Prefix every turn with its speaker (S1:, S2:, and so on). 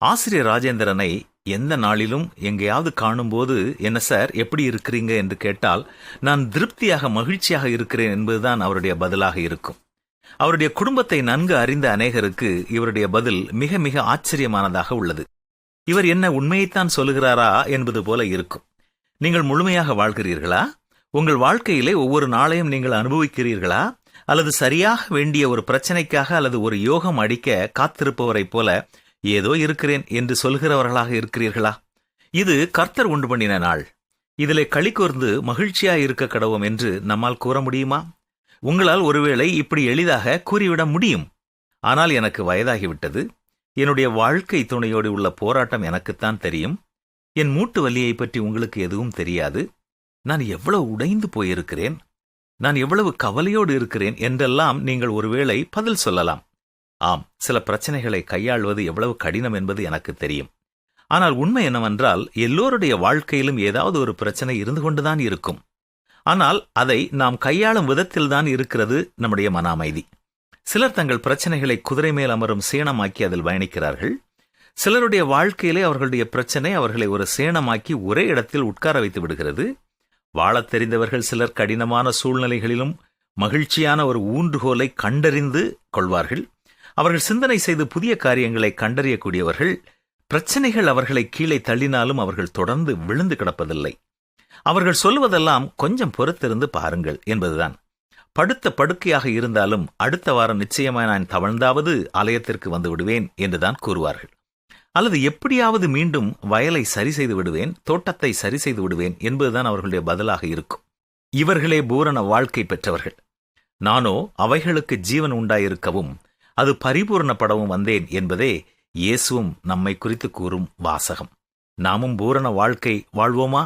S1: ஆசிரியர் ராஜேந்திரனை எந்த நாளிலும் எங்கேயாவது காணும்போது, என்ன சார் எப்படி இருக்கிறீங்க என்று கேட்டால், நான் திருப்தியாக மகிழ்ச்சியாக இருக்கிறேன் என்பதுதான் அவருடைய பதிலாக இருக்கும். அவருடைய குடும்பத்தை நன்கு அறிந்த அநேகருக்கு இவருடைய பதில் மிக மிக ஆச்சரியமானதாக உள்ளது. இவர் என்ன உண்மையைத்தான் சொல்லுகிறாரா என்பது போல இருக்கும். நீங்கள் முழுமையாக வாழ்கிறீர்களா? உங்கள் வாழ்க்கையிலே ஒவ்வொரு நாளையும் நீங்கள் அனுபவிக்கிறீர்களா? அல்லது சரியாக வேண்டிய ஒரு பிரச்சனைக்காக அல்லது ஒரு யோகம் அடிக்க காத்திருப்பவரைப் போல ஏதோ இருக்கிறேன் என்று சொல்கிறவர்களாக இருக்கிறீர்களா? இது கர்த்தர் உண்டு பண்ணின நாள். இதிலே களி கூர்ந்து மகிழ்ச்சியாய் இருக்க கடவோம் என்று நம்மால் கூற முடியுமா? உங்களால் ஒருவேளை இப்படி எளிதாக கூறிவிட முடியும். ஆனால் எனக்கு வயதாகிவிட்டது. என்னுடைய வாழ்க்கை துணையோடு உள்ள போராட்டம் எனக்குத்தான் தெரியும். என் மூட்டு வலியை பற்றி உங்களுக்கு எதுவும் தெரியாது. நான் எவ்வளவு உடைந்து போயிருக்கிறேன், நான் எவ்வளவு கவலையோடு இருக்கிறேன் என்றெல்லாம் நீங்கள் ஒருவேளை பதில் சொல்லலாம். ஆம், சில பிரச்சனைகளை கையாள்வது எவ்வளவு கடினம் என்பது எனக்கு தெரியும். ஆனால் உண்மை என்னவென்றால், எல்லோருடைய வாழ்க்கையிலும் ஏதாவது ஒரு பிரச்சனை இருந்து கொண்டுதான் இருக்கும். ஆனால் அதை நாம் கையாளும் விதத்தில்தான் இருக்கிறது நம்முடைய மன அமைதி. சிலர் தங்கள் பிரச்சனைகளை குதிரை மேல் அமரும் சேணமாக்கி அதில் பயணிக்கிறார்கள். சிலருடைய வாழ்க்கையிலே அவர்களுடைய பிரச்சனை அவர்களை ஒரு சேணமாக்கி ஒரே இடத்தில் உட்கார வைத்து விடுகிறது. வாழத் தெரிந்தவர்கள் சிலர் கடினமான சூழ்நிலைகளிலும் மகிழ்ச்சியான ஒரு ஊன்றுகோலை கண்டறிந்து கொள்வார்கள். அவர்கள் சிந்தனை செய்து புதிய காரியங்களை கண்டறியக்கூடியவர்கள். பிரச்சனைகள் அவர்களை கீழே தள்ளினாலும் அவர்கள் தொடர்ந்து விழுந்து கிடப்பதில்லை. அவர்கள் சொல்வதெல்லாம் கொஞ்சம் பொறுத்திருந்து பாருங்கள் என்பதுதான். படுத்த படுக்கையாக இருந்தாலும் அடுத்த வாரம் நிச்சயமாய் நான் தவழ்ந்தாவது ஆலயத்திற்கு வந்து விடுவேன் என்றுதான் கூறுவார்கள். அல்லது எப்படியாவது மீண்டும் வயலை சரி செய்து விடுவேன், தோட்டத்தை சரி செய்து விடுவேன் என்பதுதான் அவர்களுடைய பதிலாக இருக்கும். இவர்களே பூரண வாழ்க்கை பெற்றவர்கள். நானோ அவைகளுக்கு ஜீவன் உண்டாயிருக்கவும் அது பரிபூர்ணப்படவும் வந்தேன் என்பதே இயேசுவும் நம்மை குறித்து கூறும் வாசகம். நாமும் பூரண வாழ்க்கை வாழ்வோமா?